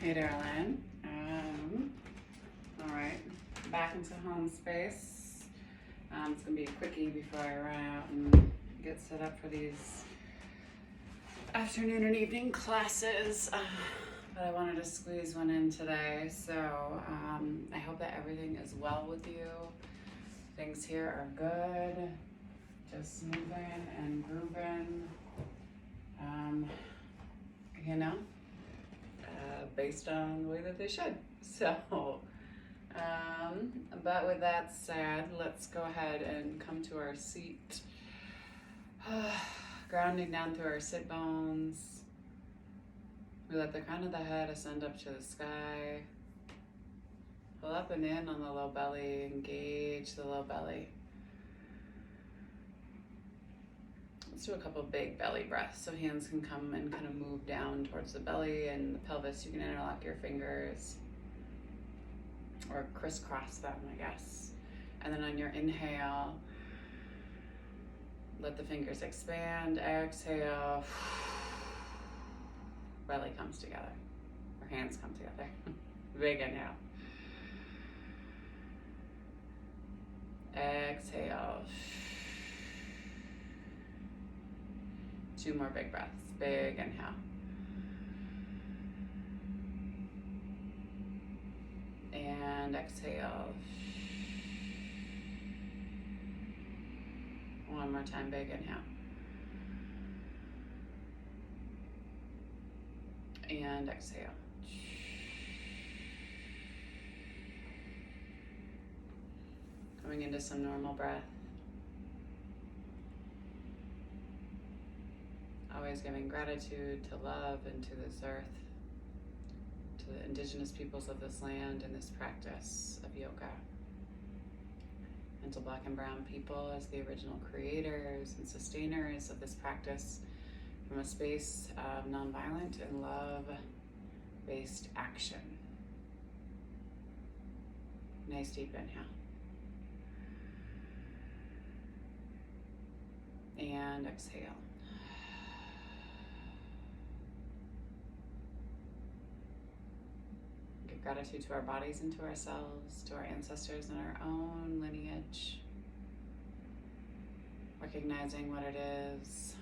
Hey, darling. All right, back into home space. It's gonna be a quickie before I run out and get set up for these afternoon and evening classes. But I wanted to squeeze one in today, so I hope that everything is well with you. Things here are good, just moving and grooving. You know, based on the way that they should. So, but with that said, let's go ahead and come to our seat. Grounding down through our sit bones. We let the crown of the head ascend up to the sky. Pull up and in on the low belly, engage the low belly. Let's do a couple big belly breaths so hands can come and kind of move down towards the belly and the pelvis. You can interlock your fingers or crisscross them, I guess. And then on your inhale, let the fingers expand. Exhale, belly comes together, or hands come together. Big inhale. Exhale. 2 more big breaths. Big inhale. And exhale. 1 more time, big inhale. And exhale. Coming into some normal breath. Always giving gratitude to love and to this earth, to the indigenous peoples of this land and this practice of yoga, and to Black and Brown people as the original creators and sustainers of this practice from a space of nonviolent and love-based action. Nice deep inhale. And exhale. Give gratitude to our bodies and to ourselves, to our ancestors and our own lineage. Recognizing what it is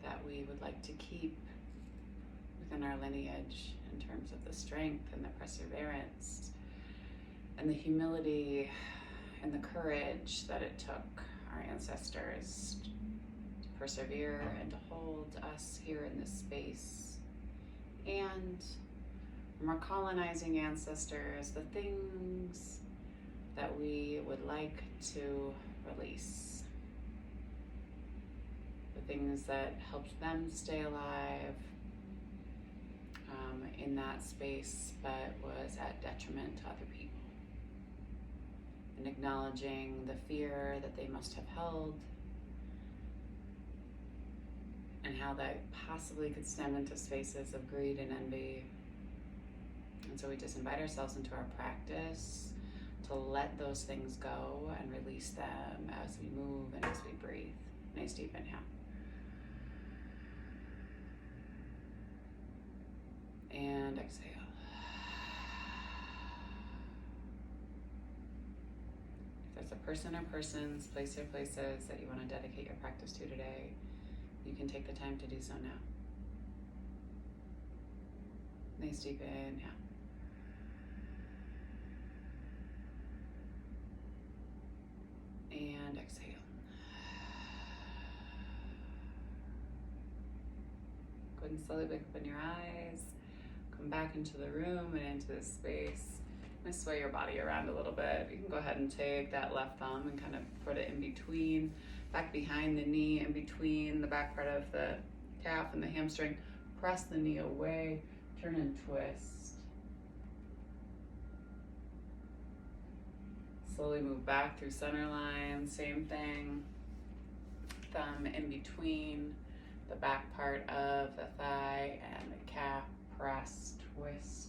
that we would like to keep within our lineage in terms of the strength and the perseverance and the humility and the courage that it took our ancestors to persevere and to hold us here in this space. And from our colonizing ancestors, the things that we would like to release. The things that helped them stay alive in that space, but was at detriment to other people. And acknowledging the fear that they must have held and how that possibly could stem into spaces of greed and envy. And so we just invite ourselves into our practice to let those things go and release them as we move and as we breathe. Nice deep inhale. And exhale. If there's a person or persons, place or places that you want to dedicate your practice to today, you can take the time to do so now. Nice deep inhale. And exhale. Go ahead and slowly wake up in your eyes. Come back into the room and into this space. I'm going to sway your body around a little bit. You can go ahead and take that left thumb and kind of put it in between, back behind the knee, in between the back part of the calf and the hamstring. Press the knee away, turn and twist. Slowly move back through center line, same thing. Thumb in between the back part of the thigh and the calf. Press, twist.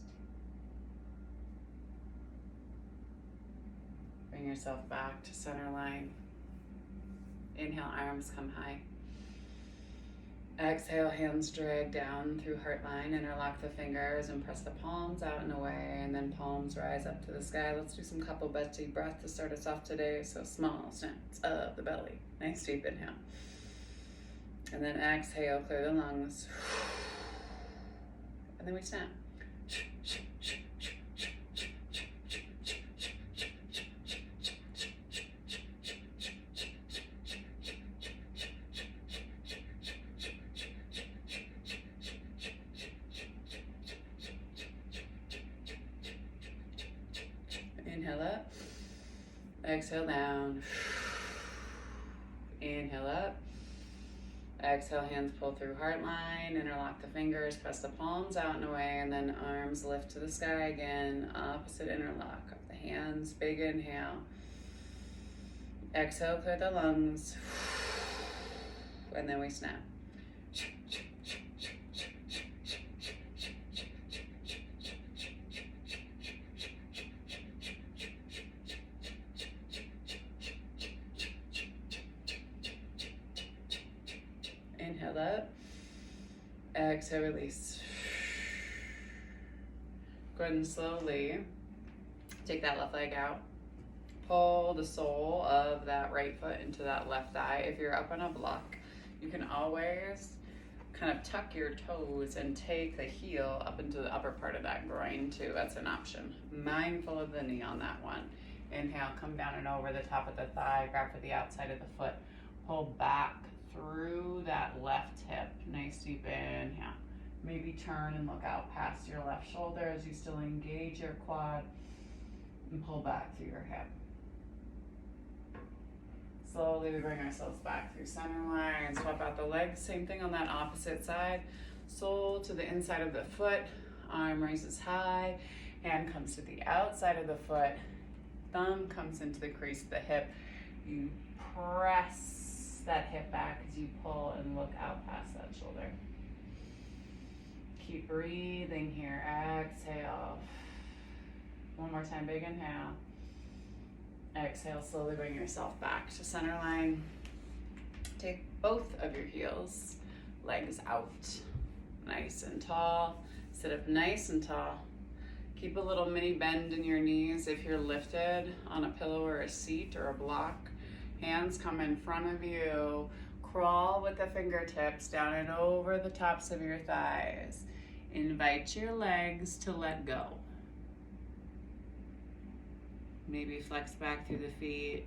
Bring yourself back to center line. Inhale, arms come high. Exhale, hands drag down through heart line, interlock the fingers and press the palms out and away, and then palms rise up to the sky. Let's do some couple deep breath to start us off today. So small snaps of the belly. Nice deep inhale. And then exhale, clear the lungs. And then we snap. Inhale up, exhale down, inhale up, exhale, hands pull through heart line, interlock the fingers, press the palms out and away, and then arms lift to the sky again, opposite interlock of the hands, big inhale, exhale, clear the lungs, and then we snap. Inhale up, exhale, release. Go ahead and slowly take that left leg out. Pull the sole of that right foot into that left thigh. If you're up on a block, you can always kind of tuck your toes and take the heel up into the upper part of that groin too. That's an option. Mindful of the knee on that one. Inhale, come down and over the top of the thigh, grab for the outside of the foot. Pull back through that left hip. Nice deep inhale. Maybe turn and look out past your left shoulder as you still engage your quad and pull back through your hip. Slowly we bring ourselves back through center line, swap out the legs, same thing on that opposite side. Sole to the inside of the foot, arm raises high, hand comes to the outside of the foot, thumb comes into the crease of the hip. You press that hip back as you pull and look out past that shoulder. Keep breathing here, exhale. One more time, big inhale. Exhale, slowly bring yourself back to center line. Take both of your heels, legs out, nice and tall. Sit up nice and tall. Keep a little mini bend in your knees if you're lifted on a pillow or a seat or a block. Hands come in front of you. Crawl with the fingertips down and over the tops of your thighs. Invite your legs to let go. Maybe flex back through the feet.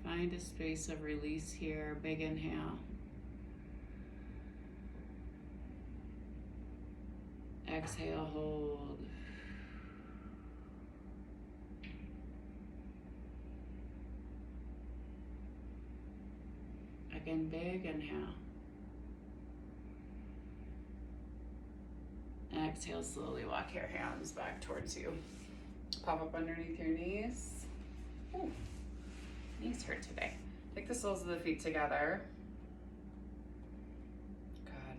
Find a space of release here. Big inhale. Exhale, hold. Again, big inhale. Exhale, slowly walk your hands back towards you. Pop up underneath your knees. Ooh, knees hurt today. Take the soles of the feet together. Good.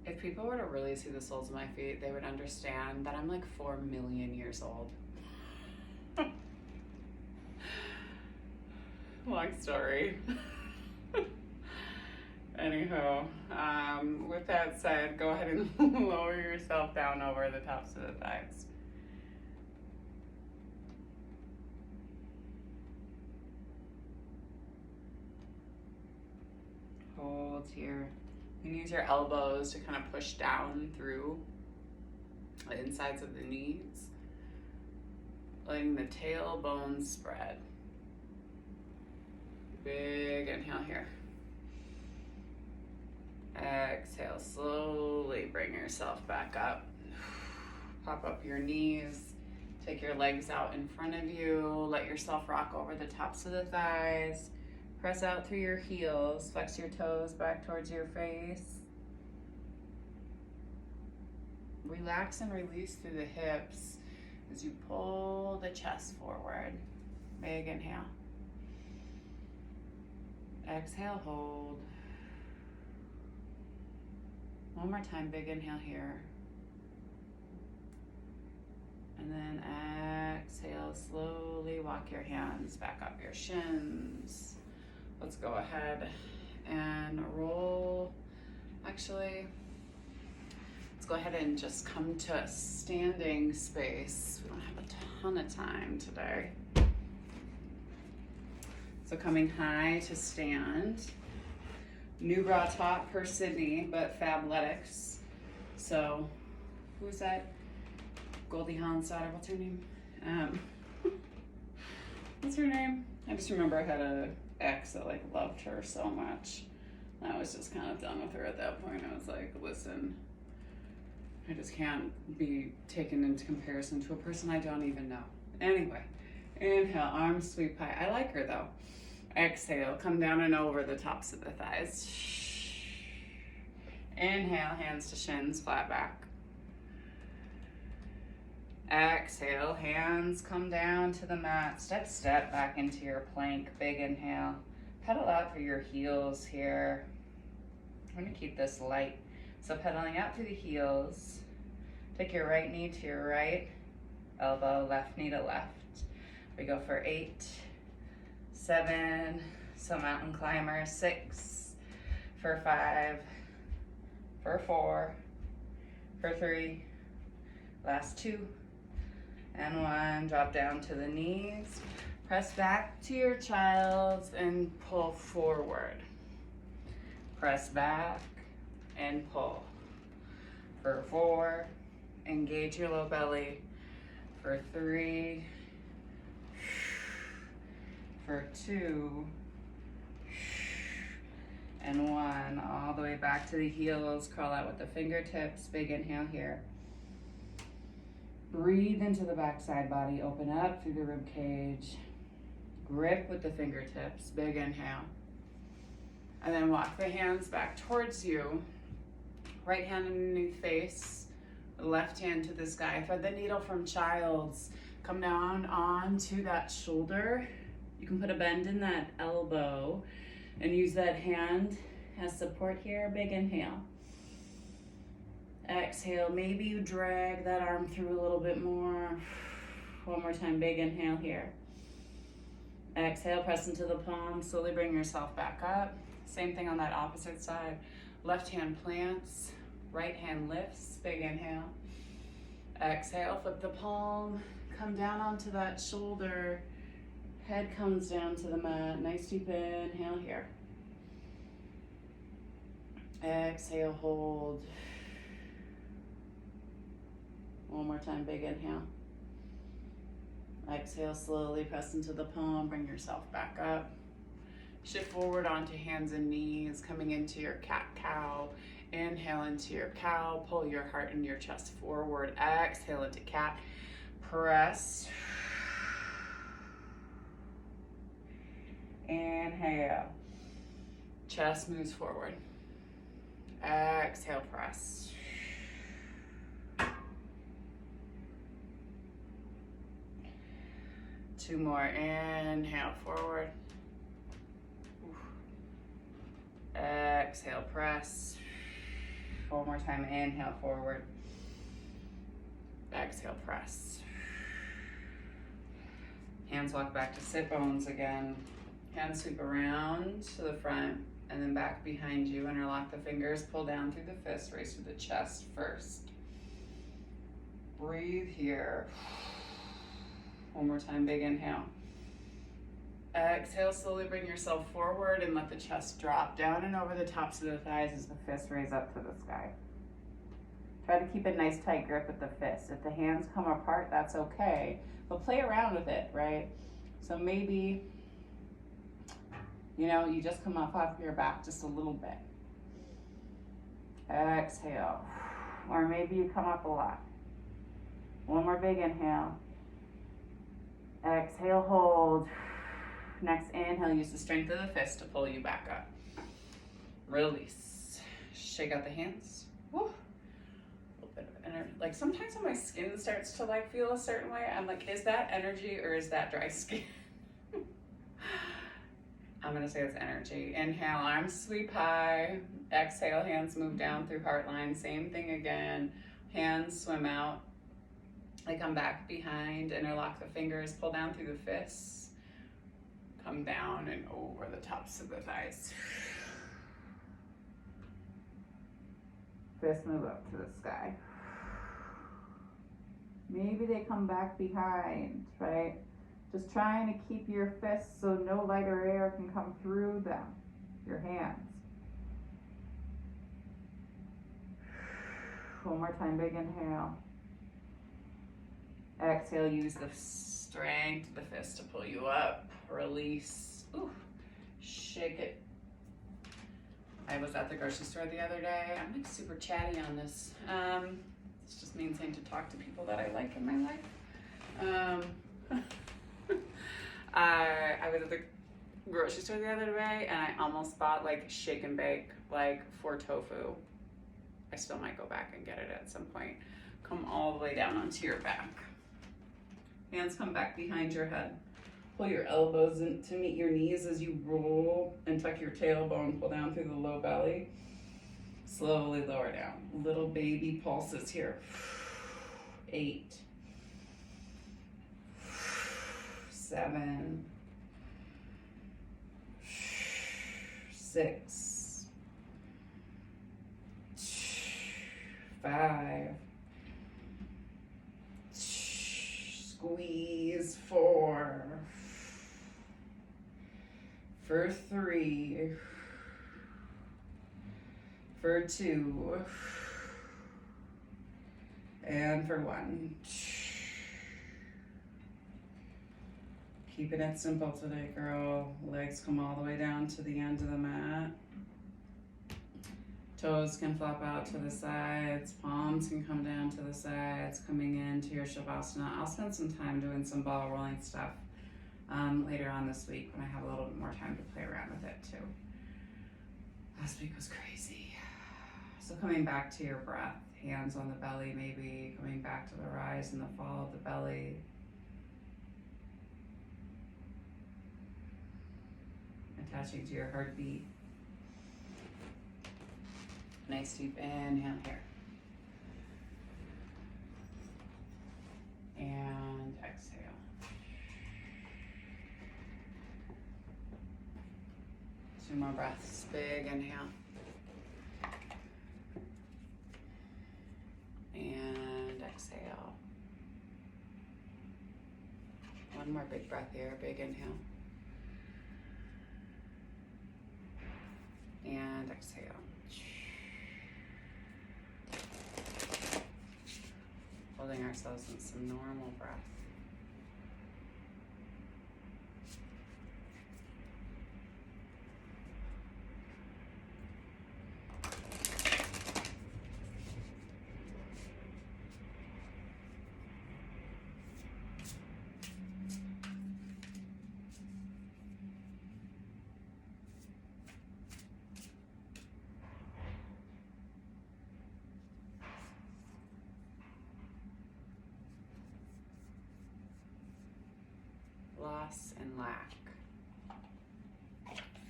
If people were to really see the soles of my feet, they would understand that I'm like 4 million years old. Long story. Anyhow, with that said, go ahead and lower yourself down over the tops of the thighs. Hold here. You can use your elbows to kind of push down through the insides of the knees, letting the tailbone spread. Big inhale here. Exhale, slowly bring yourself back up. Pop up your knees. Take your legs out in front of you. Let yourself rock over the tops of the thighs. Press out through your heels. Flex your toes back towards your face. Relax and release through the hips as you pull the chest forward. Big inhale. Exhale, hold. One more time, big inhale here. And then exhale, slowly walk your hands back up your shins. Let's go ahead and roll. Actually, let's go ahead and just come to a standing space. We don't have a ton of time today. So coming high to stand. New bra top per Sydney, but Fabletics. So, who's that? Goldie Hawn's daughter, what's her name? What's her name? I just remember I had a ex that like loved her so much. I was just kind of done with her at that point. I was like, listen, I just can't be taken into comparison to a person I don't even know. Anyway, inhale, arms sweep high. I like her though. Exhale, come down and over the tops of the thighs. Inhale, hands to shins, flat back. Exhale, hands come down to the mat. Step back into your plank. Big inhale. Pedal out through your heels here. I'm gonna keep this light. So pedaling out through the heels. Take your right knee to your right elbow, left knee to left. We go for 8, 7, so mountain climber, 6, for 5, for 4, for 3, last 2, and 1. Drop down to the knees. Press back to your child's and pull forward. Press back and pull. For 4, engage your low belly. For 3, for 2, and 1. All the way back to the heels. Crawl out with the fingertips. Big inhale here. Breathe into the backside body. Open up through the rib cage. Grip with the fingertips. Big inhale. And then walk the hands back towards you. Right hand underneath face. Left hand to the sky. Thread the needle from child's. Come down onto that shoulder. You can put a bend in that elbow and use that hand as support here. Big inhale. Exhale, maybe you drag that arm through a little bit more. One more time, big inhale here. Exhale, press into the palm, slowly bring yourself back up. Same thing on that opposite side. Left hand plants, right hand lifts, big inhale. Exhale, flip the palm, come down onto that shoulder. Head comes down to the mat. Nice deep inhale here. Exhale, hold. One more time, big inhale. Exhale, slowly press into the palm, bring yourself back up. Shift forward onto hands and knees, coming into your cat-cow. Inhale into your cow, pull your heart and your chest forward. Exhale into cat. Press. Inhale. Chest moves forward. Exhale, press. 2 more. Inhale, forward. Exhale, press. 4 more time. Inhale, forward. Exhale, press. Hands walk back to sit bones again. Hands sweep around to the front and then back behind you. Interlock the fingers, pull down through the fists, raise through the chest first. Breathe here. 1 more time, big inhale. Exhale, slowly bring yourself forward and let the chest drop down and over the tops of the thighs as the fists raise up to the sky. Try to keep a nice tight grip with the fists. If the hands come apart, that's okay, but play around with it, right? So maybe, you just come up off your back just a little bit. Exhale. Or maybe you come up a lot. 1 more big inhale. Exhale, hold. Next inhale, use the strength of the fist to pull you back up. Release. Shake out the hands. Woo. A little bit of energy. Like sometimes when my skin starts to feel a certain way, I'm like, is that energy or is that dry skin? I'm gonna say it's energy. Inhale, arms sweep high. Exhale, hands move down through heart line. Same thing again. Hands swim out. They come back behind, interlock the fingers, pull down through the fists, come down and over the tops of the thighs. Fists move up to the sky. Maybe they come back behind, right? Just trying to keep your fists so no lighter air can come through them, your hands. One more time, big inhale. Exhale, use the strength of the fist to pull you up. Release. Ooh, shake it. I was at the grocery store the other day. I'm like super chatty on this. This just means I need to talk to people that I like in my life. I was at the grocery store the other day and I almost bought like shake and bake, like for tofu. I still might go back and get it at some point. Come all the way down onto your back. Hands come back behind your head. Pull your elbows in to meet your knees as you roll and tuck your tailbone. Pull down through the low belly. Slowly lower down. Little baby pulses here. 8, 7, 6, 5. Squeeze 4. For 3. For 2. And for 1. Keeping it simple today, girl. Legs come all the way down to the end of the mat. Toes can flop out to the sides. Palms can come down to the sides, coming into your Shavasana. I'll spend some time doing some ball rolling stuff later on this week when I have a little bit more time to play around with it too. Last week was crazy. So coming back to your breath, hands on the belly maybe, coming back to the rise and the fall of the belly. Attaching to your heartbeat. Nice deep inhale here. And exhale. 2 more breaths. Big inhale. And exhale. 1 more big breath here. Big inhale. And exhale. Holding ourselves in some normal breath. Loss and lack,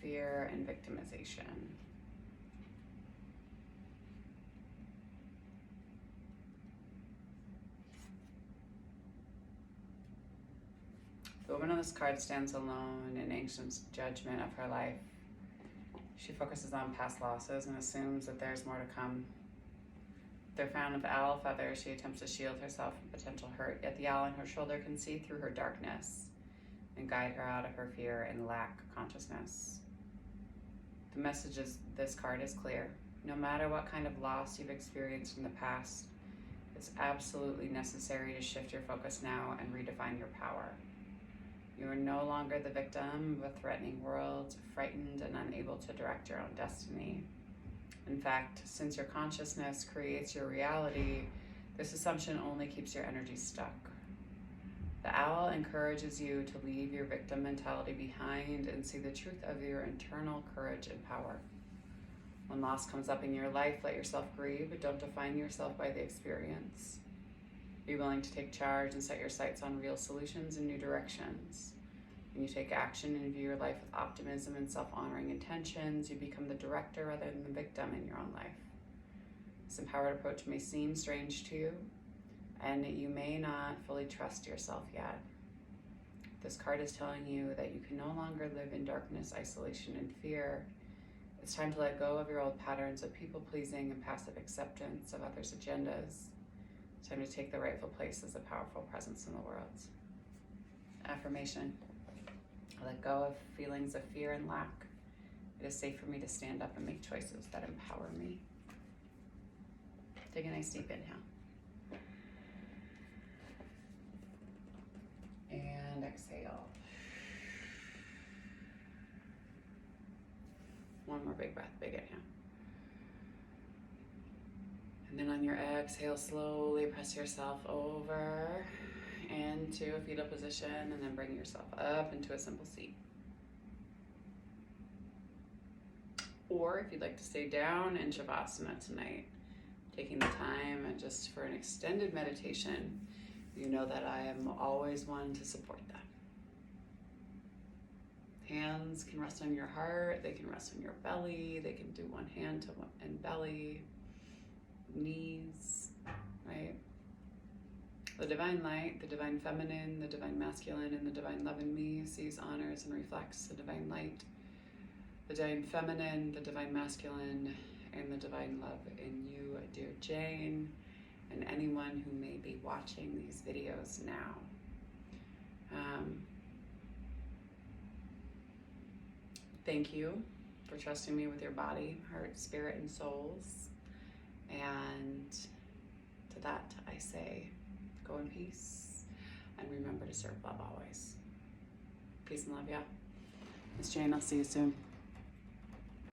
fear and victimization. The woman on this card stands alone in ancient judgment of her life. She focuses on past losses and assumes that there's more to come. With her crown of owl feathers, she attempts to shield herself from potential hurt, yet the owl on her shoulder can see through her darkness and guide her out of her fear and lack consciousness. The message is this card is clear. No matter what kind of loss you've experienced in the past, it's absolutely necessary to shift your focus now and redefine your power. You are no longer the victim of a threatening world, frightened and unable to direct your own destiny. In fact, since your consciousness creates your reality, this assumption only keeps your energy stuck. The owl encourages you to leave your victim mentality behind and see the truth of your internal courage and power. When loss comes up in your life, let yourself grieve, but don't define yourself by the experience. Be willing to take charge and set your sights on real solutions and new directions. When you take action and view your life with optimism and self-honoring intentions, you become the director rather than the victim in your own life. This empowered approach may seem strange to you, And you may not fully trust yourself yet. This card is telling you that you can no longer live in darkness, isolation, and fear. It's time to let go of your old patterns of people-pleasing and passive acceptance of others' agendas. It's time to take the rightful place as a powerful presence in the world. Affirmation. I let go of feelings of fear and lack. It is safe for me to stand up and make choices that empower me. Take a nice deep inhale. And exhale. One more big breath, big inhale. And then on your exhale, slowly press yourself over into a fetal position and then bring yourself up into a simple seat. Or if you'd like to stay down in Shavasana tonight, taking the time and just for an extended meditation, you know that I am always one to support that. Hands can rest on your heart, they can rest on your belly, they can do one hand to one and belly, knees, right? The divine light, the divine feminine, the divine masculine, and the divine love in me sees, honors, and reflects the divine light, the divine feminine, the divine masculine, and the divine love in you, dear Jane, and anyone who may be watching these videos now. Thank you for trusting me with your body, heart, spirit, and souls. And to that, I say, go in peace and remember to serve love always. Peace and love, yeah. Miss Jane, I'll see you soon.